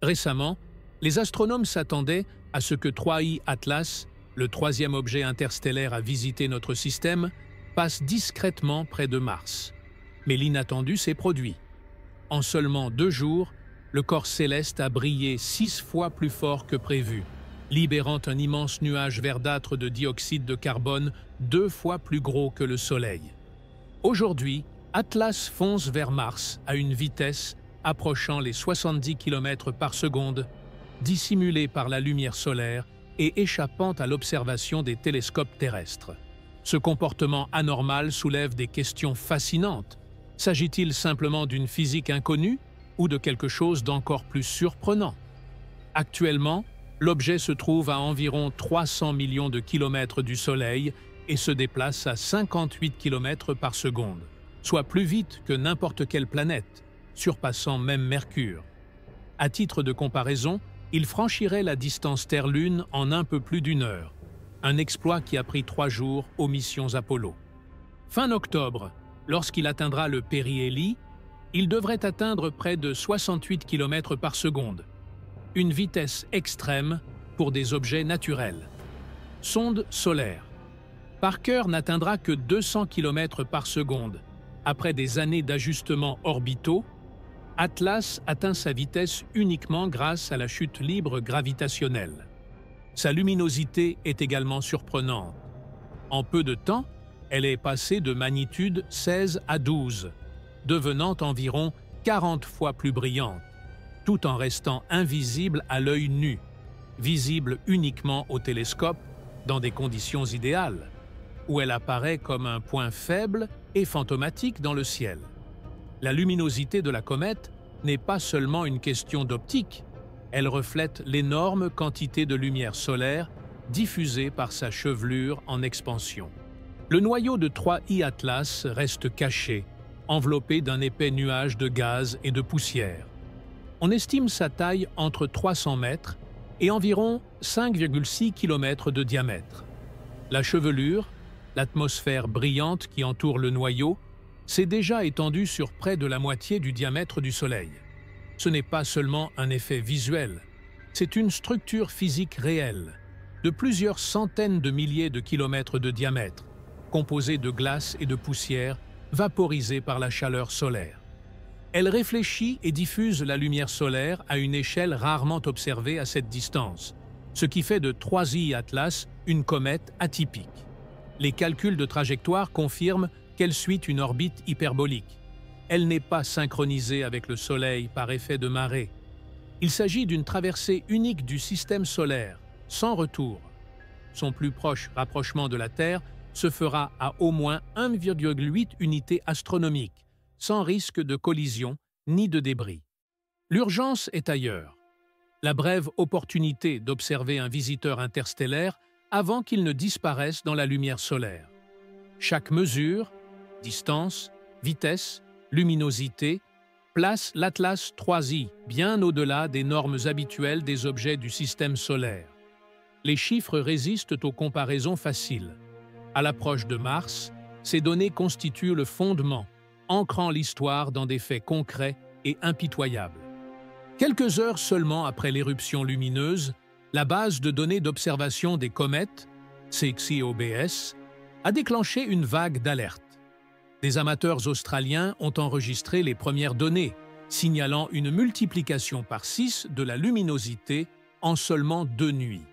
Récemment, les astronomes s'attendaient à ce que 3I Atlas, le troisième objet interstellaire à visiter notre système, passe discrètement près de Mars. Mais l'inattendu s'est produit. En seulement 2 jours, le corps céleste a brillé 6 fois plus fort que prévu, libérant un immense nuage verdâtre de dioxyde de carbone 2 fois plus gros que le Soleil. Aujourd'hui, Atlas fonce vers Mars à une vitesse approchant les 70 km par seconde, dissimulée par la lumière solaire et échappant à l'observation des télescopes terrestres. Ce comportement anormal soulève des questions fascinantes. S'agit-il simplement d'une physique inconnue ou de quelque chose d'encore plus surprenant? Actuellement, l'objet se trouve à environ 300 millions de kilomètres du Soleil et se déplace à 58 km par seconde, soit plus vite que n'importe quelle planète, surpassant même Mercure. À titre de comparaison, il franchirait la distance Terre-Lune en un peu plus d'1 heure, un exploit qui a pris 3 jours aux missions Apollo. Fin octobre, lorsqu'il atteindra le périhélie, il devrait atteindre près de 68 km par seconde, une vitesse extrême pour des objets naturels. Sonde solaire. Parker n'atteindra que 200 km par seconde. Après des années d'ajustements orbitaux, Atlas atteint sa vitesse uniquement grâce à la chute libre gravitationnelle. Sa luminosité est également surprenante. En peu de temps, elle est passée de magnitude 16 à 12, devenant environ 40 fois plus brillante, tout en restant invisible à l'œil nu, visible uniquement au télescope dans des conditions idéales, où elle apparaît comme un point faible et fantomatique dans le ciel. La luminosité de la comète n'est pas seulement une question d'optique, elle reflète l'énorme quantité de lumière solaire diffusée par sa chevelure en expansion. Le noyau de 3I Atlas reste caché, enveloppé d'un épais nuage de gaz et de poussière. On estime sa taille entre 300 mètres et environ 5,6 km de diamètre. La chevelure, l'atmosphère brillante qui entoure le noyau, s'est déjà étendue sur près de la moitié du diamètre du Soleil. Ce n'est pas seulement un effet visuel, c'est une structure physique réelle, de plusieurs centaines de milliers de kilomètres de diamètre, composée de glace et de poussière vaporisée par la chaleur solaire. Elle réfléchit et diffuse la lumière solaire à une échelle rarement observée à cette distance, ce qui fait de 3I Atlas une comète atypique. Les calculs de trajectoire confirment qu'elle suit une orbite hyperbolique. Elle n'est pas synchronisée avec le Soleil par effet de marée. Il s'agit d'une traversée unique du système solaire, sans retour. Son plus proche rapprochement de la Terre se fera à au moins 1,8 unités astronomiques, sans risque de collision ni de débris. L'urgence est ailleurs. La brève opportunité d'observer un visiteur interstellaire avant qu'il ne disparaisse dans la lumière solaire. Chaque mesure, distance, vitesse, luminosité, place l'Atlas 3I bien au-delà des normes habituelles des objets du système solaire. Les chiffres résistent aux comparaisons faciles. À l'approche de Mars, ces données constituent le fondement, ancrant l'histoire dans des faits concrets et impitoyables. Quelques heures seulement après l'éruption lumineuse, la base de données d'observation des comètes, CXIOBS, a déclenché une vague d'alerte. Des amateurs australiens ont enregistré les premières données, signalant une multiplication par 6 de la luminosité en seulement 2 nuits.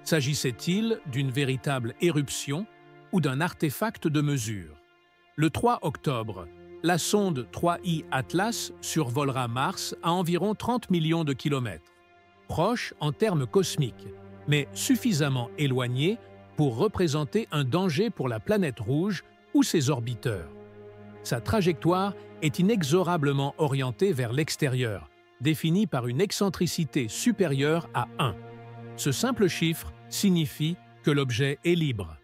S'agissait-il d'une véritable éruption ou d'un artefact de mesure? Le 3 octobre, la sonde 3I Atlas survolera Mars à environ 30 millions de kilomètres, proche en termes cosmiques, mais suffisamment éloigné pour représenter un danger pour la planète rouge ou ses orbiteurs. Sa trajectoire est inexorablement orientée vers l'extérieur, définie par une excentricité supérieure à 1. Ce simple chiffre signifie que l'objet est libre.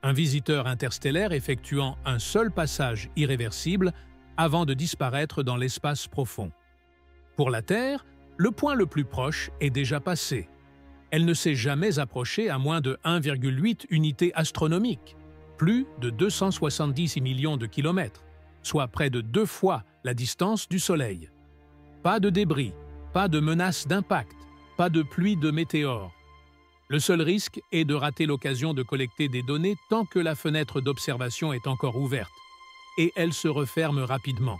Un visiteur interstellaire effectuant un seul passage irréversible avant de disparaître dans l'espace profond. Pour la Terre, le point le plus proche est déjà passé. Elle ne s'est jamais approchée à moins de 1,8 unités astronomiques, plus de 270 millions de kilomètres, soit près de 2 fois la distance du Soleil. Pas de débris, Pas de menace d'impact, pas de pluie de météores. Le seul risque est de rater l'occasion de collecter des données tant que la fenêtre d'observation est encore ouverte, et elle se referme rapidement.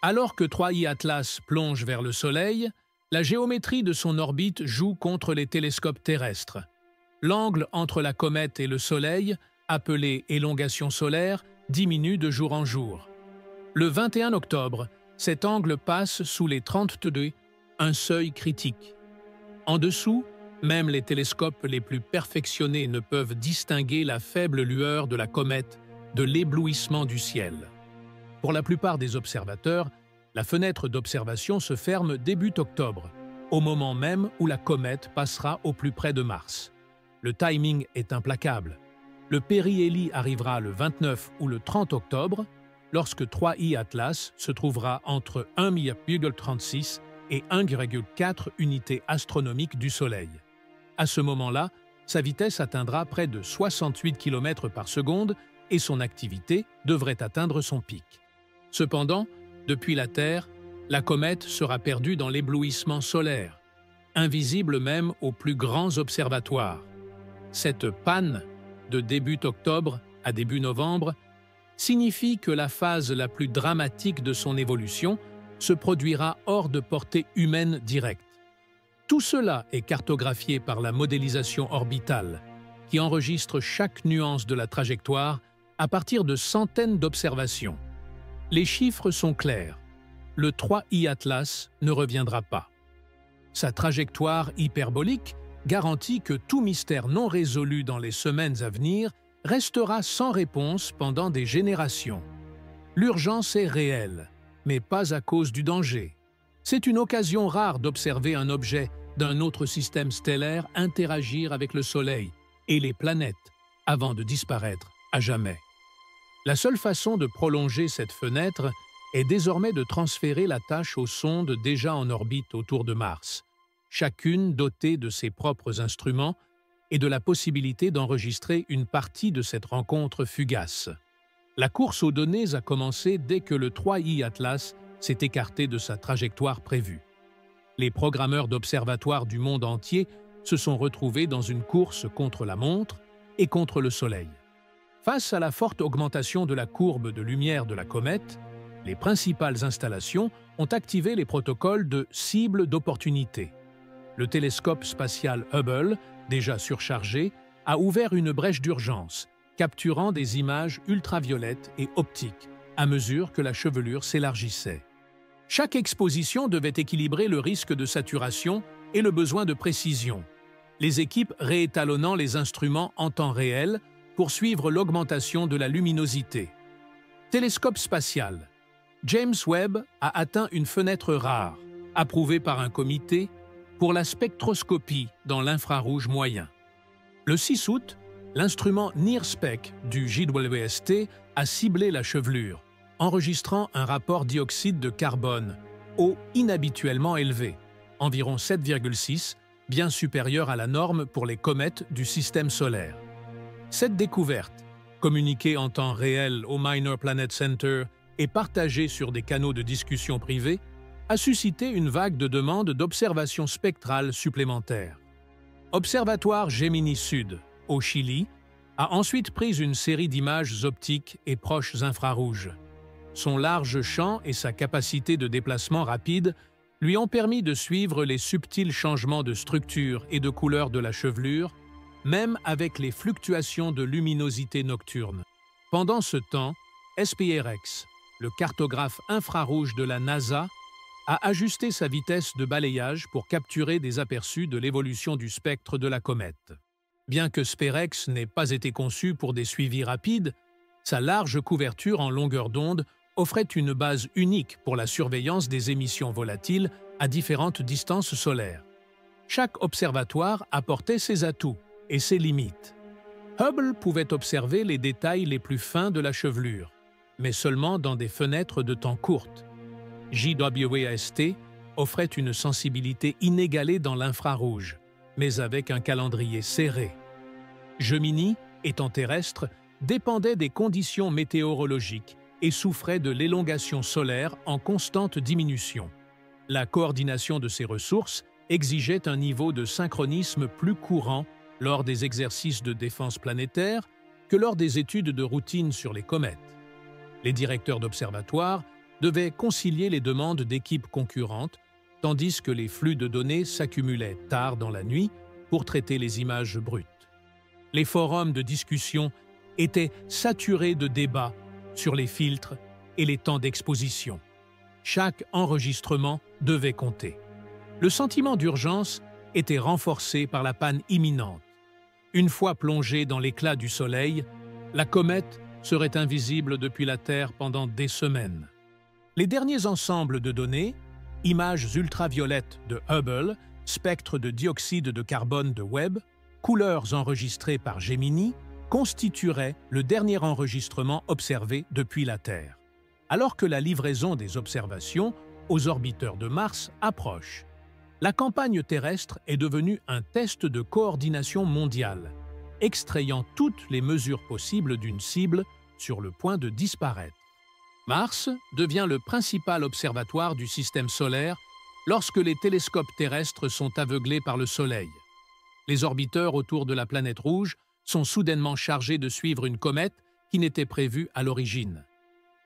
Alors que 3I Atlas plonge vers le Soleil, la géométrie de son orbite joue contre les télescopes terrestres. L'angle entre la comète et le Soleil, appelé élongation solaire, diminue de jour en jour. Le 21 octobre, cet angle passe sous les 30 degrés, un seuil critique. En dessous, même les télescopes les plus perfectionnés ne peuvent distinguer la faible lueur de la comète de l'éblouissement du ciel. Pour la plupart des observateurs, la fenêtre d'observation se ferme début octobre, au moment même où la comète passera au plus près de Mars. Le timing est implacable. Le périhélie arrivera le 29 ou le 30 octobre, lorsque 3I Atlas se trouvera entre 1,36 et 1,4 unités astronomiques du Soleil. À ce moment-là, sa vitesse atteindra près de 68 km par seconde et son activité devrait atteindre son pic. Cependant, depuis la Terre, la comète sera perdue dans l'éblouissement solaire, invisible même aux plus grands observatoires. Cette panne, de début octobre à début novembre, signifie que la phase la plus dramatique de son évolution se produira hors de portée humaine directe. Tout cela est cartographié par la modélisation orbitale, qui enregistre chaque nuance de la trajectoire à partir de centaines d'observations. Les chiffres sont clairs. Le 3I Atlas ne reviendra pas. Sa trajectoire hyperbolique garantit que tout mystère non résolu dans les semaines à venir restera sans réponse pendant des générations. L'urgence est réelle, mais pas à cause du danger. C'est une occasion rare d'observer un objet d'un autre système stellaire interagir avec le Soleil et les planètes avant de disparaître à jamais. La seule façon de prolonger cette fenêtre est désormais de transférer la tâche aux sondes déjà en orbite autour de Mars, chacune dotée de ses propres instruments et de la possibilité d'enregistrer une partie de cette rencontre fugace. La course aux données a commencé dès que le 3I Atlas s'est écarté de sa trajectoire prévue. Les programmeurs d'observatoires du monde entier se sont retrouvés dans une course contre la montre et contre le Soleil. Face à la forte augmentation de la courbe de lumière de la comète, les principales installations ont activé les protocoles de cible d'opportunité. Le télescope spatial Hubble, déjà surchargé, a ouvert une brèche d'urgence, capturant des images ultraviolettes et optiques à mesure que la chevelure s'élargissait. Chaque exposition devait équilibrer le risque de saturation et le besoin de précision, les équipes réétalonnant les instruments en temps réel pour suivre l'augmentation de la luminosité. Télescope spatial. James Webb a atteint une fenêtre rare, approuvée par un comité, pour la spectroscopie dans l'infrarouge moyen. Le 6 août, l'instrument NIRSPEC du JWST a ciblé la chevelure, enregistrant un rapport dioxyde de carbone, eau inhabituellement élevé, environ 7,6, bien supérieur à la norme pour les comètes du système solaire. Cette découverte, communiquée en temps réel au Minor Planet Center et partagée sur des canaux de discussion privés, a suscité une vague de demandes d'observations spectrales supplémentaires. Observatoire Gemini Sud, au Chili, a ensuite pris une série d'images optiques et proches infrarouges. Son large champ et sa capacité de déplacement rapide lui ont permis de suivre les subtils changements de structure et de couleur de la chevelure, même avec les fluctuations de luminosité nocturne. Pendant ce temps, SPRX, le cartographe infrarouge de la NASA, a ajusté sa vitesse de balayage pour capturer des aperçus de l'évolution du spectre de la comète. Bien que SPRX n'ait pas été conçu pour des suivis rapides, sa large couverture en longueur d'onde offrait une base unique pour la surveillance des émissions volatiles à différentes distances solaires. Chaque observatoire apportait ses atouts et ses limites. Hubble pouvait observer les détails les plus fins de la chevelure, mais seulement dans des fenêtres de temps courtes. JWST offrait une sensibilité inégalée dans l'infrarouge, mais avec un calendrier serré. Gemini, étant terrestre, dépendait des conditions météorologiques et souffrait de l'élongation solaire en constante diminution. La coordination de ces ressources exigeait un niveau de synchronisme plus courant lors des exercices de défense planétaire que lors des études de routine sur les comètes. Les directeurs d'observatoires devaient concilier les demandes d'équipes concurrentes, tandis que les flux de données s'accumulaient tard dans la nuit pour traiter les images brutes. Les forums de discussion étaient saturés de débats sur les filtres et les temps d'exposition. Chaque enregistrement devait compter. Le sentiment d'urgence était renforcé par la panne imminente. Une fois plongée dans l'éclat du Soleil, la comète serait invisible depuis la Terre pendant des semaines. Les derniers ensembles de données, images ultraviolettes de Hubble, spectres de dioxyde de carbone de Webb, couleurs enregistrées par Gemini, constitueraient le dernier enregistrement observé depuis la Terre. Alors que la livraison des observations aux orbiteurs de Mars approche, la campagne terrestre est devenue un test de coordination mondiale, extrayant toutes les mesures possibles d'une cible sur le point de disparaître. Mars devient le principal observatoire du système solaire lorsque les télescopes terrestres sont aveuglés par le Soleil. Les orbiteurs autour de la planète rouge sont soudainement chargés de suivre une comète qui n'était prévue à l'origine.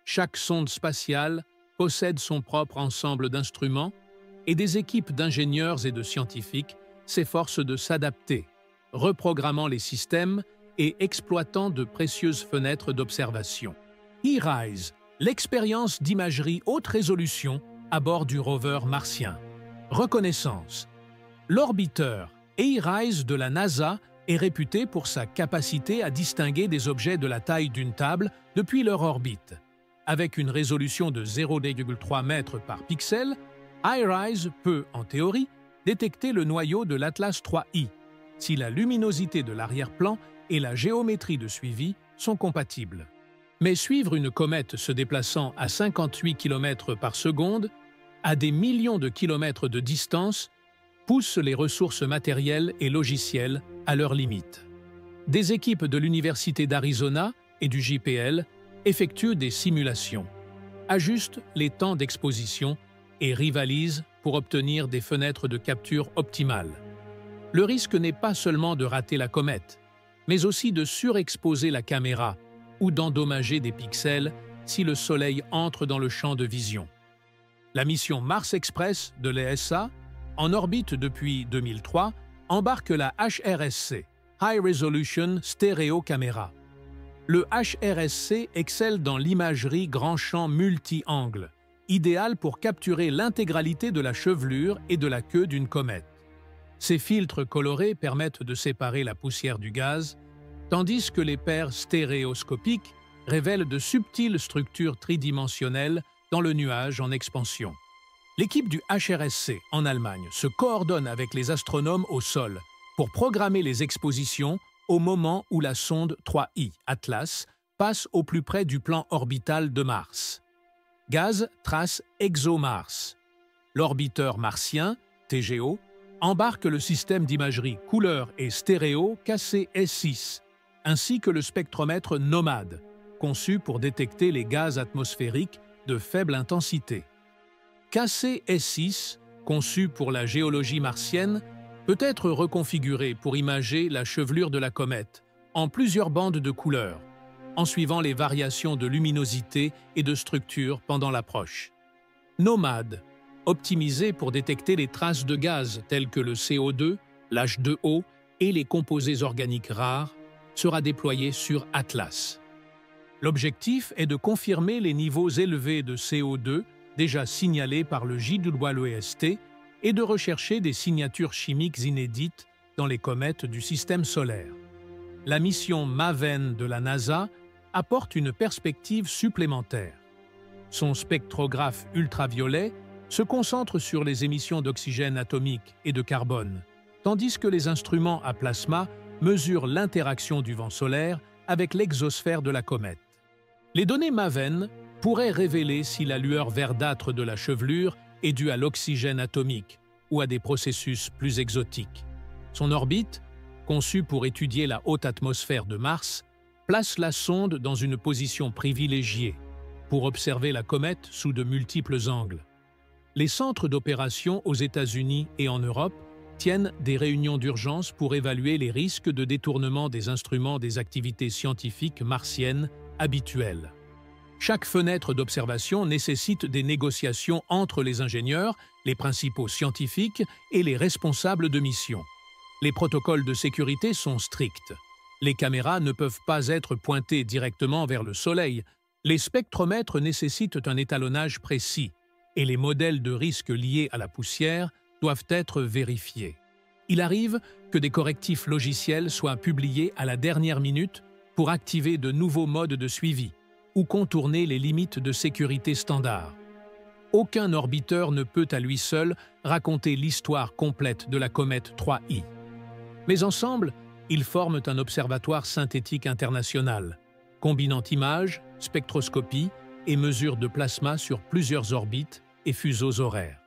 Chaque sonde spatiale possède son propre ensemble d'instruments et des équipes d'ingénieurs et de scientifiques s'efforcent de s'adapter, reprogrammant les systèmes et exploitant de précieuses fenêtres d'observation. E-RISE, l'expérience d'imagerie haute résolution à bord du rover martien. Reconnaissance. L'orbiteur E-RISE de la NASA est réputé pour sa capacité à distinguer des objets de la taille d'une table depuis leur orbite. Avec une résolution de 0,3 mètres par pixel, iRISE peut, en théorie, détecter le noyau de l'Atlas 3I, si la luminosité de l'arrière-plan et la géométrie de suivi sont compatibles. Mais suivre une comète se déplaçant à 58 km par seconde, à des millions de kilomètres de distance, pousse les ressources matérielles et logicielles à leurs limites. Des équipes de l'Université d'Arizona et du JPL effectuent des simulations, ajustent les temps d'exposition et rivalisent pour obtenir des fenêtres de capture optimales. Le risque n'est pas seulement de rater la comète, mais aussi de surexposer la caméra ou d'endommager des pixels si le Soleil entre dans le champ de vision. La mission Mars Express de l'ESA, en orbite depuis 2003, embarque la HRSC, High Resolution Stereo Camera. Le HRSC excelle dans l'imagerie grand champ multi-angle, idéal pour capturer l'intégralité de la chevelure et de la queue d'une comète. Ces filtres colorés permettent de séparer la poussière du gaz, tandis que les paires stéréoscopiques révèlent de subtiles structures tridimensionnelles dans le nuage en expansion. L'équipe du HRSC en Allemagne se coordonne avec les astronomes au sol pour programmer les expositions au moment où la sonde 3I Atlas passe au plus près du plan orbital de Mars. Gaz trace ExoMars. L'orbiteur martien, TGO, embarque le système d'imagerie couleur et stéréo KC-S6, ainsi que le spectromètre NOMAD, conçu pour détecter les gaz atmosphériques de faible intensité. KC-S6, conçu pour la géologie martienne, peut être reconfiguré pour imager la chevelure de la comète en plusieurs bandes de couleurs, en suivant les variations de luminosité et de structure pendant l'approche. NOMAD, optimisé pour détecter les traces de gaz telles que le CO2, l'H2O et les composés organiques rares, sera déployé sur Atlas. L'objectif est de confirmer les niveaux élevés de CO2 déjà signalés par le JWST et de rechercher des signatures chimiques inédites dans les comètes du système solaire. La mission MAVEN de la NASA apporte une perspective supplémentaire. Son spectrographe ultraviolet se concentre sur les émissions d'oxygène atomique et de carbone, tandis que les instruments à plasma mesurent l'interaction du vent solaire avec l'exosphère de la comète. Les données MAVEN pourraient révéler si la lueur verdâtre de la chevelure est due à l'oxygène atomique ou à des processus plus exotiques. Son orbite, conçue pour étudier la haute atmosphère de Mars, place la sonde dans une position privilégiée pour observer la comète sous de multiples angles. Les centres d'opération aux États-Unis et en Europe tiennent des réunions d'urgence pour évaluer les risques de détournement des instruments des activités scientifiques martiennes habituelles. Chaque fenêtre d'observation nécessite des négociations entre les ingénieurs, les principaux scientifiques et les responsables de mission. Les protocoles de sécurité sont stricts. Les caméras ne peuvent pas être pointées directement vers le Soleil. Les spectromètres nécessitent un étalonnage précis et les modèles de risque liés à la poussière doivent être vérifiés. Il arrive que des correctifs logiciels soient publiés à la dernière minute pour activer de nouveaux modes de suivi ou contourner les limites de sécurité standards. Aucun orbiteur ne peut à lui seul raconter l'histoire complète de la comète 3I. Mais ensemble, ils forment un observatoire synthétique international, combinant images, spectroscopie et mesures de plasma sur plusieurs orbites et fuseaux horaires.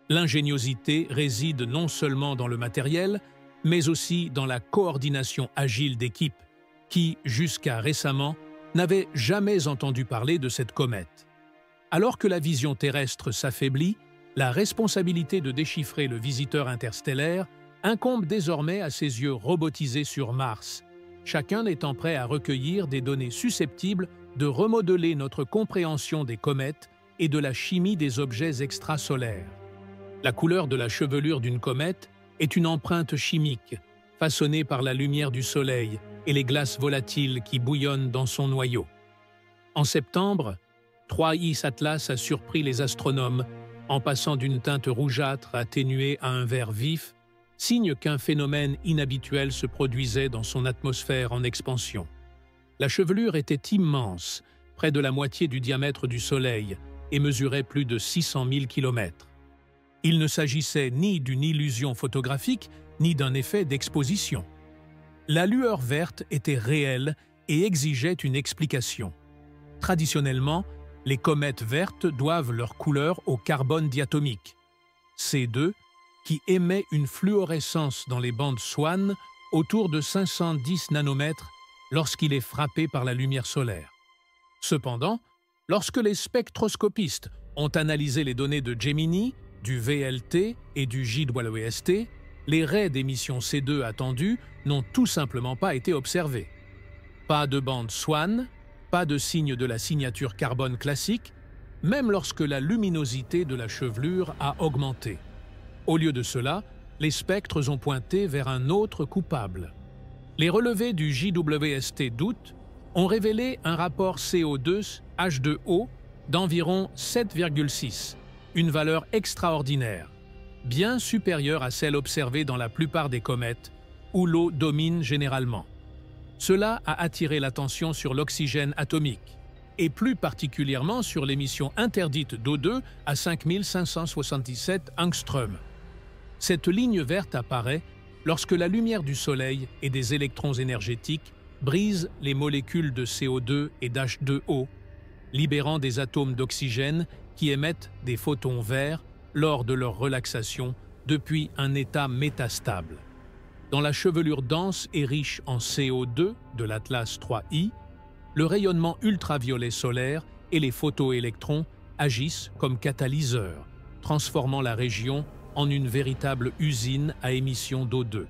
L'ingéniosité réside non seulement dans le matériel, mais aussi dans la coordination agile d'équipes qui, jusqu'à récemment, n'avaient jamais entendu parler de cette comète. Alors que la vision terrestre s'affaiblit, la responsabilité de déchiffrer le visiteur interstellaire incombe désormais à ses yeux robotisés sur Mars, chacun étant prêt à recueillir des données susceptibles de remodeler notre compréhension des comètes et de la chimie des objets extrasolaires. La couleur de la chevelure d'une comète est une empreinte chimique, façonnée par la lumière du Soleil et les glaces volatiles qui bouillonnent dans son noyau. En septembre, 3I Atlas a surpris les astronomes en passant d'une teinte rougeâtre atténuée à un vert vif, signe qu'un phénomène inhabituel se produisait dans son atmosphère en expansion. La chevelure était immense, près de la moitié du diamètre du Soleil, et mesurait plus de 600 000 km. Il ne s'agissait ni d'une illusion photographique, ni d'un effet d'exposition. La lueur verte était réelle et exigeait une explication. Traditionnellement, les comètes vertes doivent leur couleur au carbone diatomique, C2, qui émet une fluorescence dans les bandes Swan autour de 510 nanomètres lorsqu'il est frappé par la lumière solaire. Cependant, lorsque les spectroscopistes ont analysé les données de Gemini, du VLT et du JWST, les raies d'émission C2 attendues n'ont tout simplement pas été observées. Pas de bande Swan, pas de signe de la signature carbone classique, même lorsque la luminosité de la chevelure a augmenté. Au lieu de cela, les spectres ont pointé vers un autre coupable. Les relevés du JWST d'août ont révélé un rapport CO2 H2O d'environ 7,6, une valeur extraordinaire, bien supérieure à celle observée dans la plupart des comètes, où l'eau domine généralement. Cela a attiré l'attention sur l'oxygène atomique, et plus particulièrement sur l'émission interdite d'O2 à 5577 angstroms. Cette ligne verte apparaît lorsque la lumière du Soleil et des électrons énergétiques brisent les molécules de CO2 et d'H2O, libérant des atomes d'oxygène qui émettent des photons verts lors de leur relaxation depuis un état métastable. Dans la chevelure dense et riche en CO2 de l'Atlas 3I, le rayonnement ultraviolet solaire et les photoélectrons agissent comme catalyseurs, transformant la région en une véritable usine à émission d'O2.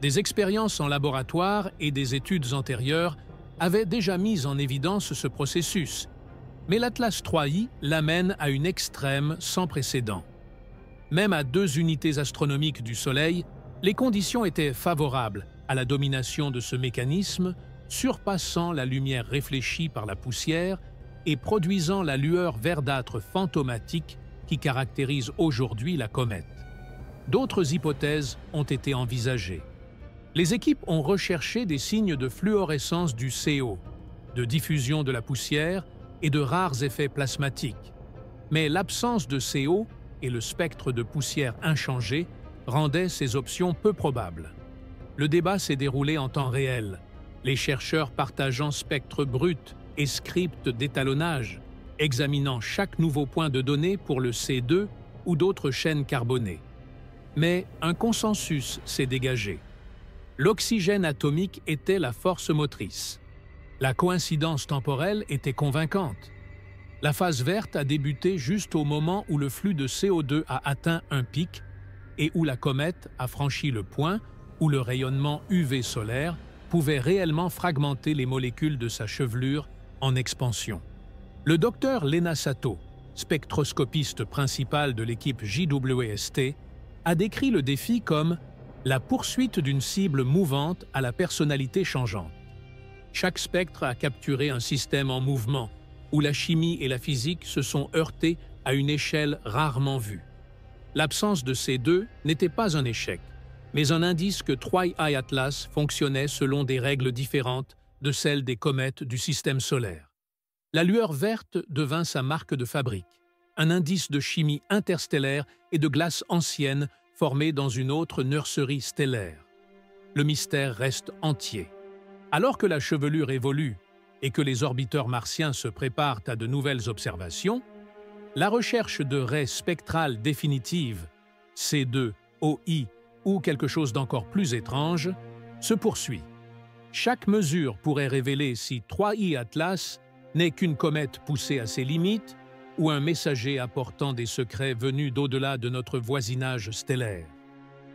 Des expériences en laboratoire et des études antérieures avaient déjà mis en évidence ce processus, mais l'Atlas 3I l'amène à une extrême sans précédent. Même à 2 unités astronomiques du Soleil, les conditions étaient favorables à la domination de ce mécanisme, surpassant la lumière réfléchie par la poussière et produisant la lueur verdâtre fantomatique qui caractérise aujourd'hui la comète. D'autres hypothèses ont été envisagées. Les équipes ont recherché des signes de fluorescence du CO, de diffusion de la poussière et de rares effets plasmatiques. Mais l'absence de CO et le spectre de poussière inchangé rendaient ces options peu probables. Le débat s'est déroulé en temps réel, les chercheurs partageant spectre brut et script d'étalonnage, examinant chaque nouveau point de données pour le C2 ou d'autres chaînes carbonées. Mais un consensus s'est dégagé. L'oxygène atomique était la force motrice. La coïncidence temporelle était convaincante. La phase verte a débuté juste au moment où le flux de CO2 a atteint un pic et où la comète a franchi le point où le rayonnement UV solaire pouvait réellement fragmenter les molécules de sa chevelure en expansion. Le docteur Lena Sato, spectroscopiste principal de l'équipe JWST, a décrit le défi comme « la poursuite d'une cible mouvante à la personnalité changeante ». Chaque spectre a capturé un système en mouvement, où la chimie et la physique se sont heurtées à une échelle rarement vue. L'absence de ces deux n'était pas un échec, mais un indice que 3I Atlas fonctionnait selon des règles différentes de celles des comètes du système solaire. La lueur verte devint sa marque de fabrique, un indice de chimie interstellaire et de glace ancienne formée dans une autre nurserie stellaire. Le mystère reste entier. Alors que la chevelure évolue et que les orbiteurs martiens se préparent à de nouvelles observations, la recherche de raies spectrales définitives, C2OI ou quelque chose d'encore plus étrange, se poursuit. Chaque mesure pourrait révéler si 3I Atlas n'est qu'une comète poussée à ses limites ou un messager apportant des secrets venus d'au-delà de notre voisinage stellaire.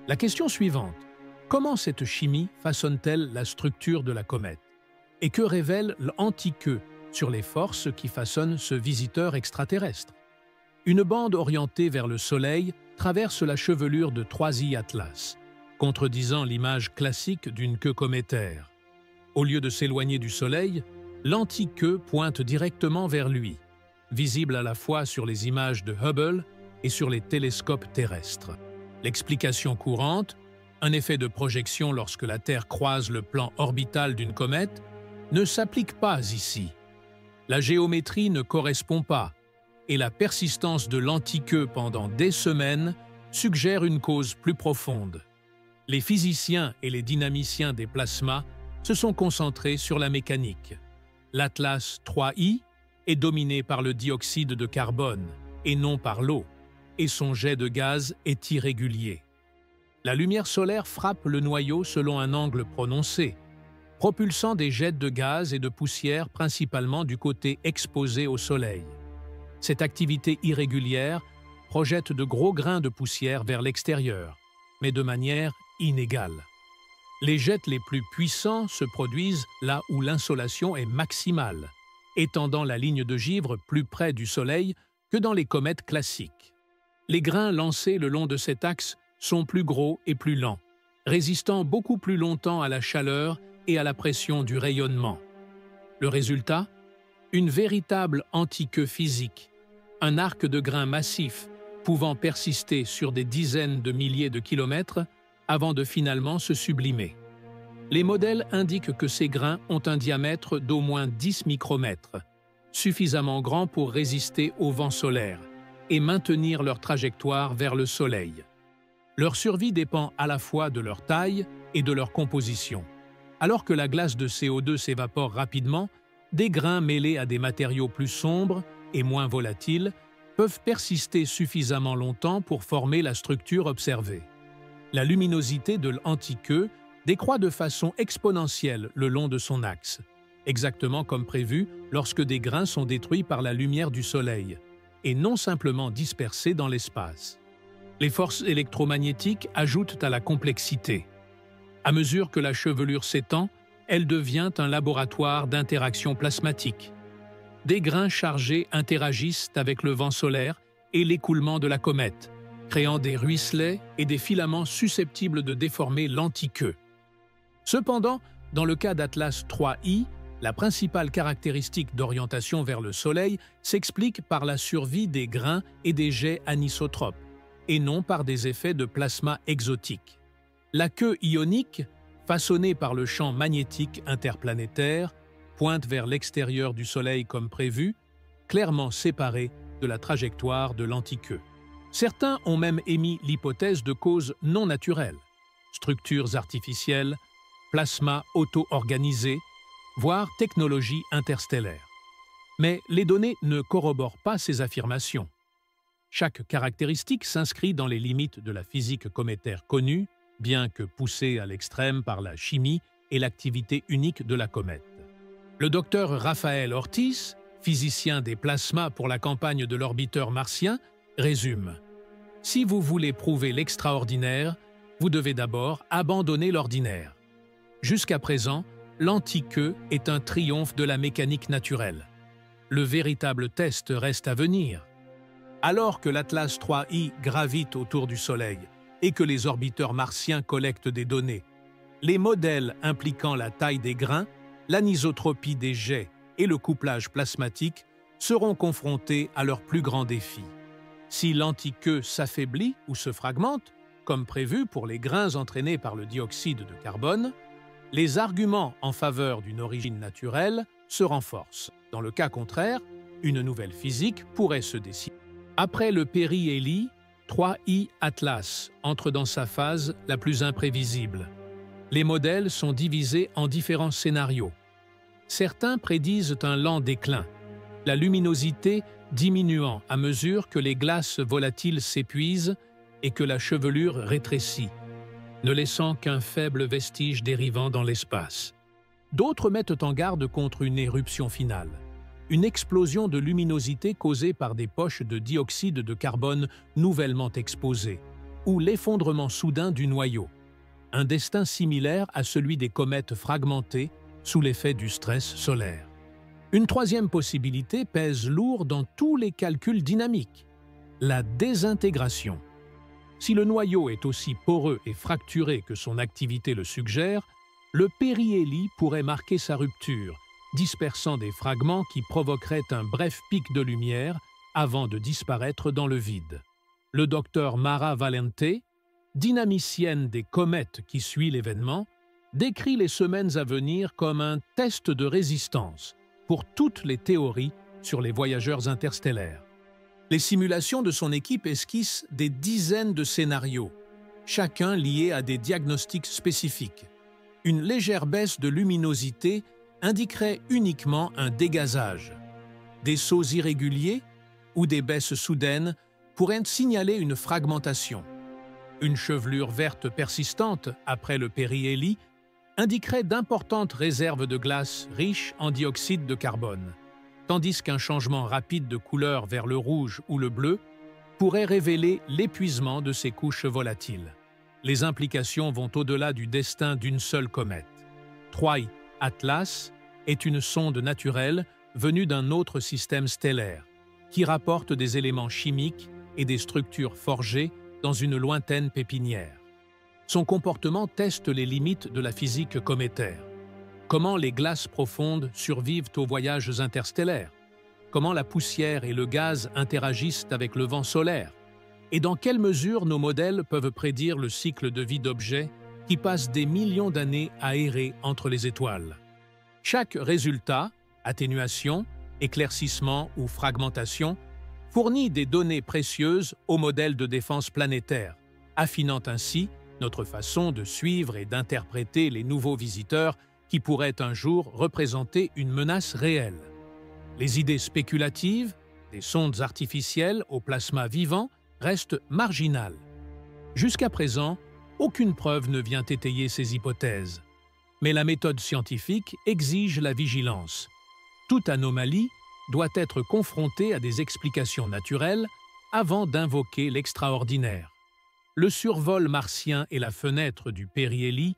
La question suivante: comment cette chimie façonne-t-elle la structure de la comète? Et que révèle l'antiqueux sur les forces qui façonnent ce visiteur extraterrestre? Une bande orientée vers le Soleil traverse la chevelure de 3I Atlas, contredisant l'image classique d'une queue cométaire. Au lieu de s'éloigner du Soleil, l'antiqueux pointe directement vers lui, visible à la fois sur les images de Hubble et sur les télescopes terrestres. L'explication courante, un effet de projection lorsque la Terre croise le plan orbital d'une comète, ne s'applique pas ici. La géométrie ne correspond pas, et la persistance de l'antiqueux pendant des semaines suggère une cause plus profonde. Les physiciens et les dynamiciens des plasmas se sont concentrés sur la mécanique. L'Atlas 3I est dominé par le dioxyde de carbone, et non par l'eau, et son jet de gaz est irrégulier. La lumière solaire frappe le noyau selon un angle prononcé, propulsant des jets de gaz et de poussière principalement du côté exposé au Soleil. Cette activité irrégulière projette de gros grains de poussière vers l'extérieur, mais de manière inégale. Les jets les plus puissants se produisent là où l'insolation est maximale, étendant la ligne de givre plus près du Soleil que dans les comètes classiques. Les grains lancés le long de cet axe sont plus gros et plus lents, résistant beaucoup plus longtemps à la chaleur et à la pression du rayonnement. Le résultat? Une véritable antiqueux physique, un arc de grains massifs pouvant persister sur des dizaines de milliers de kilomètres avant de finalement se sublimer. Les modèles indiquent que ces grains ont un diamètre d'au moins 10 micromètres, suffisamment grand pour résister au vent solaire et maintenir leur trajectoire vers le Soleil. Leur survie dépend à la fois de leur taille et de leur composition. Alors que la glace de CO2 s'évapore rapidement, des grains mêlés à des matériaux plus sombres et moins volatiles peuvent persister suffisamment longtemps pour former la structure observée. La luminosité de l'antiqueux décroît de façon exponentielle le long de son axe, exactement comme prévu lorsque des grains sont détruits par la lumière du Soleil, et non simplement dispersés dans l'espace. Les forces électromagnétiques ajoutent à la complexité. À mesure que la chevelure s'étend, elle devient un laboratoire d'interaction plasmatique. Des grains chargés interagissent avec le vent solaire et l'écoulement de la comète, créant des ruisselets et des filaments susceptibles de déformer l'antiqueux. Cependant, dans le cas d'Atlas 3I, la principale caractéristique d'orientation vers le Soleil s'explique par la survie des grains et des jets anisotropes, et non par des effets de plasma exotiques. La queue ionique, façonnée par le champ magnétique interplanétaire, pointe vers l'extérieur du Soleil comme prévu, clairement séparée de la trajectoire de l'antiqueux. Certains ont même émis l'hypothèse de causes non naturelles, structures artificielles, plasma auto-organisé, voire technologie interstellaire. Mais les données ne corroborent pas ces affirmations. Chaque caractéristique s'inscrit dans les limites de la physique cométaire connue, bien que poussée à l'extrême par la chimie et l'activité unique de la comète. Le docteur Raphaël Ortiz, physicien des plasmas pour la campagne de l'orbiteur martien, résume: si vous voulez prouver l'extraordinaire, vous devez d'abord abandonner l'ordinaire. Jusqu'à présent, l'anti-queue est un triomphe de la mécanique naturelle. Le véritable test reste à venir. Alors que l'Atlas 3I gravite autour du Soleil et que les orbiteurs martiens collectent des données, les modèles impliquant la taille des grains, l'anisotropie des jets et le couplage plasmatique seront confrontés à leur plus grand défi. Si l'anti-queue s'affaiblit ou se fragmente, comme prévu pour les grains entraînés par le dioxyde de carbone, les arguments en faveur d'une origine naturelle se renforcent. Dans le cas contraire, une nouvelle physique pourrait se dessiner. Après le périhélie, 3I Atlas entre dans sa phase la plus imprévisible. Les modèles sont divisés en différents scénarios. Certains prédisent un lent déclin, la luminosité diminuant à mesure que les glaces volatiles s'épuisent et que la chevelure rétrécit, ne laissant qu'un faible vestige dérivant dans l'espace. D'autres mettent en garde contre une éruption finale, une explosion de luminosité causée par des poches de dioxyde de carbone nouvellement exposées, ou l'effondrement soudain du noyau, un destin similaire à celui des comètes fragmentées sous l'effet du stress solaire. Une troisième possibilité pèse lourd dans tous les calculs dynamiques: la désintégration. Si le noyau est aussi poreux et fracturé que son activité le suggère, le périhélie pourrait marquer sa rupture, dispersant des fragments qui provoqueraient un bref pic de lumière avant de disparaître dans le vide. Le docteur Mara Valente, dynamicienne des comètes qui suit l'événement, décrit les semaines à venir comme un test de résistance pour toutes les théories sur les voyageurs interstellaires. Les simulations de son équipe esquissent des dizaines de scénarios, chacun lié à des diagnostics spécifiques. Une légère baisse de luminosité indiquerait uniquement un dégazage. Des sauts irréguliers ou des baisses soudaines pourraient signaler une fragmentation. Une chevelure verte persistante après le périhélie indiquerait d'importantes réserves de glace riches en dioxyde de carbone, tandis qu'un changement rapide de couleur vers le rouge ou le bleu pourrait révéler l'épuisement de ces couches volatiles. Les implications vont au-delà du destin d'une seule comète. 3I Atlas est une sonde naturelle venue d'un autre système stellaire, qui rapporte des éléments chimiques et des structures forgées dans une lointaine pépinière. Son comportement teste les limites de la physique cométaire. Comment les glaces profondes survivent aux voyages interstellaires? Comment la poussière et le gaz interagissent avec le vent solaire? Et dans quelle mesure nos modèles peuvent prédire le cycle de vie d'objets qui passent des millions d'années à errer entre les étoiles? Chaque résultat, atténuation, éclaircissement ou fragmentation, fournit des données précieuses aux modèles de défense planétaire, affinant ainsi notre façon de suivre et d'interpréter les nouveaux visiteurs qui pourraient un jour représenter une menace réelle. Les idées spéculatives, des sondes artificielles au plasma vivant, restent marginales. Jusqu'à présent, aucune preuve ne vient étayer ces hypothèses. Mais la méthode scientifique exige la vigilance. Toute anomalie doit être confrontée à des explications naturelles avant d'invoquer l'extraordinaire. Le survol martien et la fenêtre du périhélie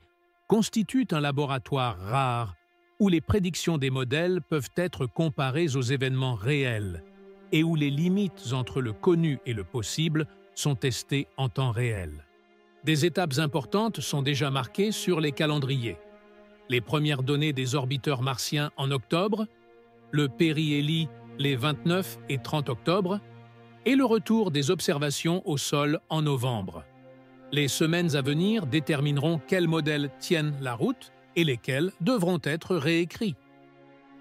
constituent un laboratoire rare où les prédictions des modèles peuvent être comparées aux événements réels et où les limites entre le connu et le possible sont testées en temps réel. Des étapes importantes sont déjà marquées sur les calendriers. Les premières données des orbiteurs martiens en octobre, le périhélie les 29 et 30 octobre, et le retour des observations au sol en novembre. Les semaines à venir détermineront quels modèles tiennent la route et lesquels devront être réécrits.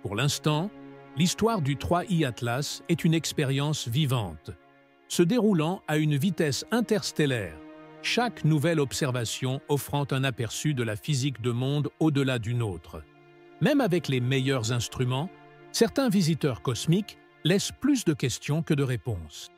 Pour l'instant, l'histoire du 3I Atlas est une expérience vivante, se déroulant à une vitesse interstellaire, chaque nouvelle observation offrant un aperçu de la physique de monde au-delà d'une autre. Même avec les meilleurs instruments, certains visiteurs cosmiques laissent plus de questions que de réponses.